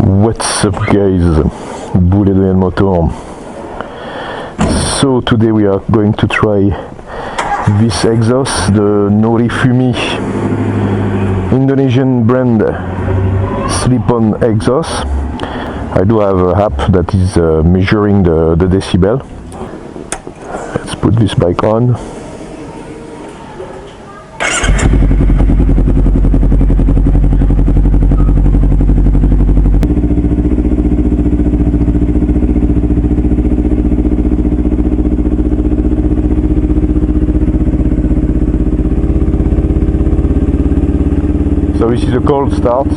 What's up guys, Boulet de Motor. So today we are going to try this exhaust, the Norifumi Indonesian Brand slip-on exhaust. I do have an app that is measuring the decibel. Let's put this bike on. So this is a cold start.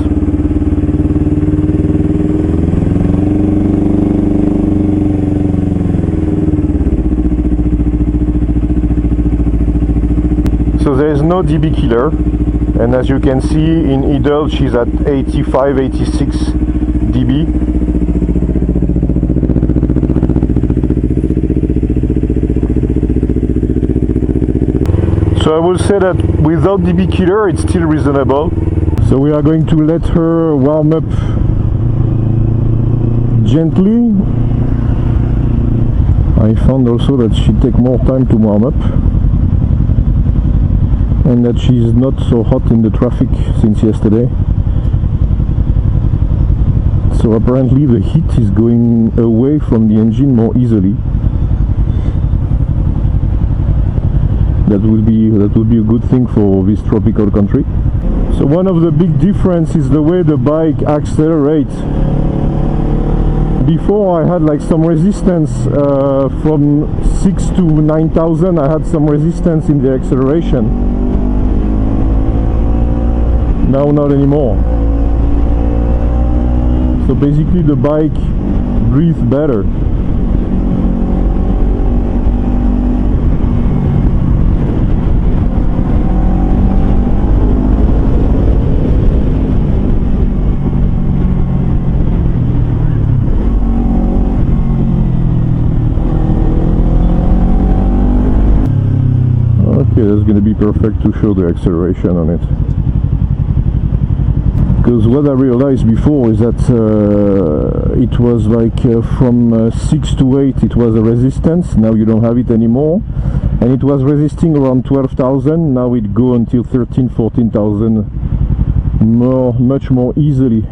So there is no dB killer, and as you can see in idle she's at 85-86 dB. So I will say that without dB killer it's still reasonable. So we are going to let her warm up gently. I found also that she takes more time to warm up and that she's not so hot in the traffic since yesterday. So apparently the heat is going away from the engine more easily. That would be a good thing for this tropical country. So one of the big difference is the way the bike accelerates. Before I had like some resistance from 6 to 9,000. I had some resistance in the acceleration. Now not anymore. So basically the bike breathes better. Okay, that's going to be perfect to show the acceleration on it. Because what I realized before is that it was like from 6 to 8 it was a resistance. Now you don't have it anymore, and it was resisting around 12,000. Now it go until 13-14,000 much more easily.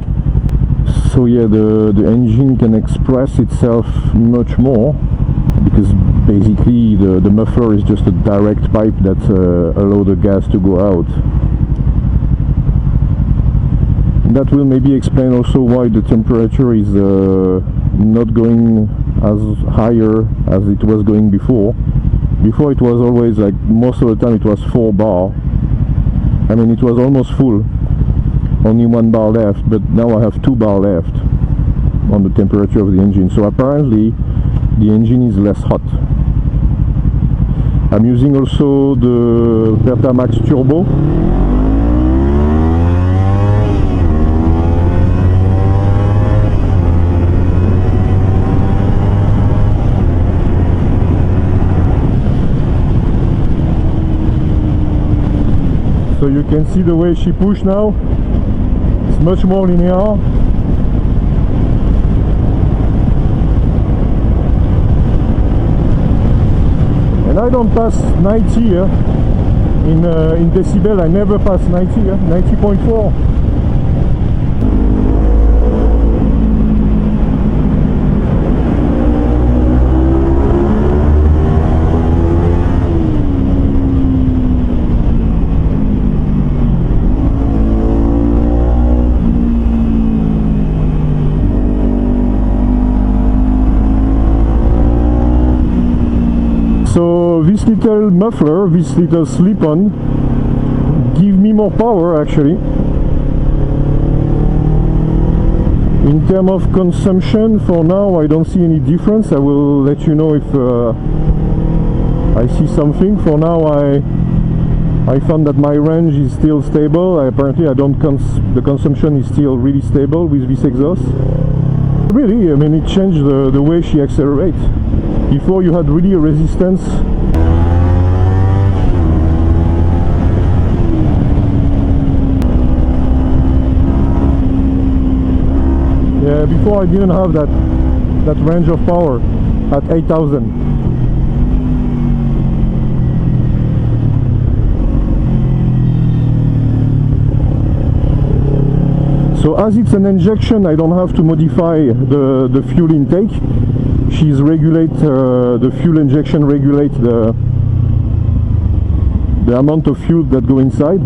So yeah, the engine can express itself much more, because basically the muffler is just a direct pipe that allows the gas to go out. That will maybe explain also why the temperature is not going as higher as it was going before. Before it was always like, most of the time it was 4 bar. I mean it was almost full, only 1 bar left, but now I have 2 bar left on the temperature of the engine. So apparently the engine is less hot. I'm using also the Vertamax Turbo. So you can see the way she pushes now. It's much more linear. I don't pass 90 here in decibel. I never pass 90 here, 90.4. So this little muffler, this little slip-on, give me more power actually. In terms of consumption, for now I don't see any difference. I will let you know if I see something. For now I found that my range is still stable. Apparently I don't the consumption is still really stable with this exhaust. Really, I mean it changed the way she accelerates. Before you had really a resistance. Before I didn't have that range of power at 8,000. So as it's an injection, I don't have to modify the fuel intake. She's regulate the fuel injection regulate the amount of fuel that go inside,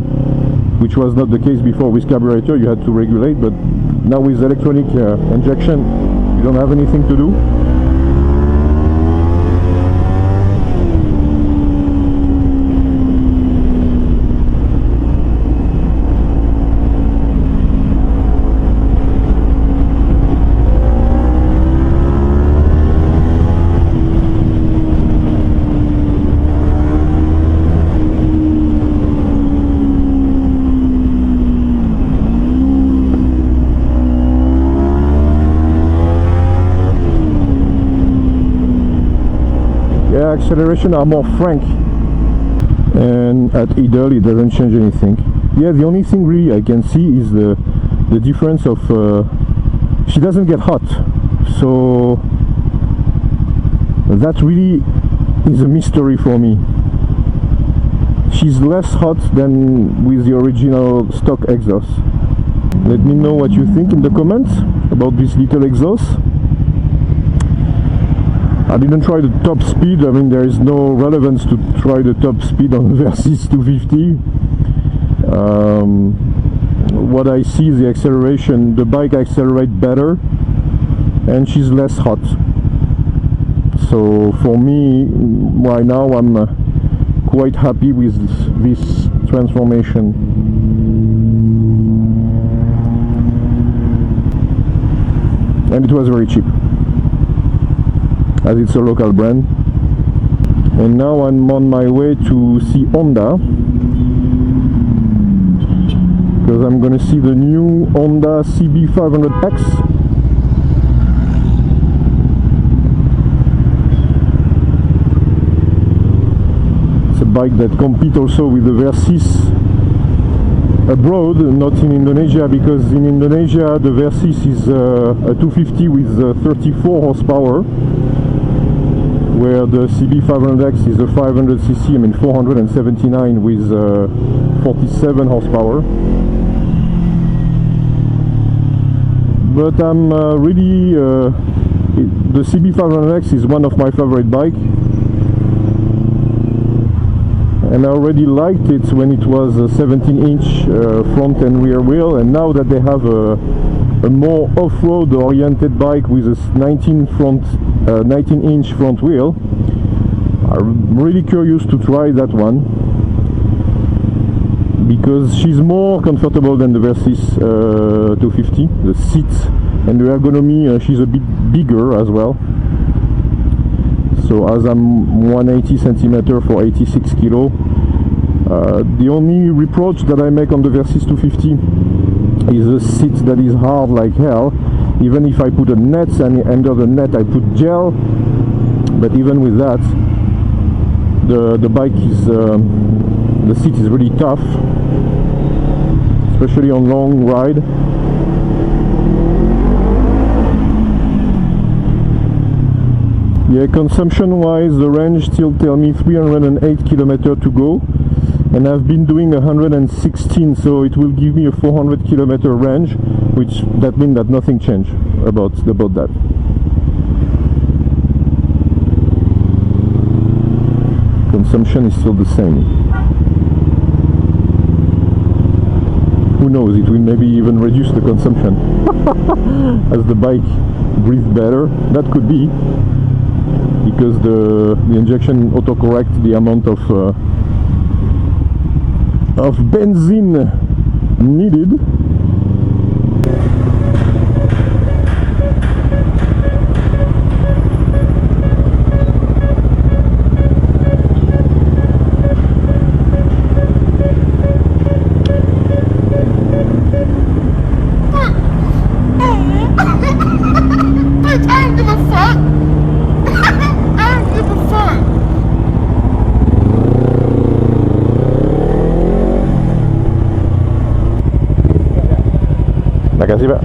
which was not the case before with carburetor. You had to regulate, but now with electronic injection, you don't have anything to do. Acceleration are more frank, and at idle it doesn't change anything. Yeah, the only thing really I can see is the difference of she doesn't get hot, so that really is a mystery for me. She's less hot than with the original stock exhaust. Let me know what you think in the comments about this little exhaust. I didn't try the top speed. I mean, there is no relevance to try the top speed on Versys 250. What I see is the acceleration. The bike accelerates better and she's less hot. So for me, right now, I'm quite happy with this transformation. And it was very cheap, as it's a local brand. And now I'm on my way to see Honda, because I'm gonna see the new Honda CB500X. It's a bike that competes also with the Versys abroad, not in Indonesia, because in Indonesia the Versys is a 250 with 34 horsepower, where the CB500X is a 500cc, I mean 479 with 47 horsepower. But I'm really, the CB500X is one of my favorite bikes, and I already liked it when it was a 17-inch front and rear wheel, and now that they have a more off-road oriented bike with a 19-inch front wheel, I'm really curious to try that one, because she's more comfortable than the Versys 250. The seats and the ergonomy, she's a bit bigger as well. So as I'm 180 centimeter for 86 kilo, the only reproach that I make on the Versys 250 is a seat that is hard like hell. Even if I put a net, and under the net I put gel, but even with that, the bike is the seat is really tough, especially on long ride. Yeah, consumption wise, the range still tell me 308 kilometers to go, and I've been doing 116, so it will give me a 400 kilometer range, which that means that nothing changed about that. Consumption is still the same. Who knows, it will maybe even reduce the consumption as the bike breathes better. That could be, because the injection autocorrect the amount of benzene needed. Makasih Pak.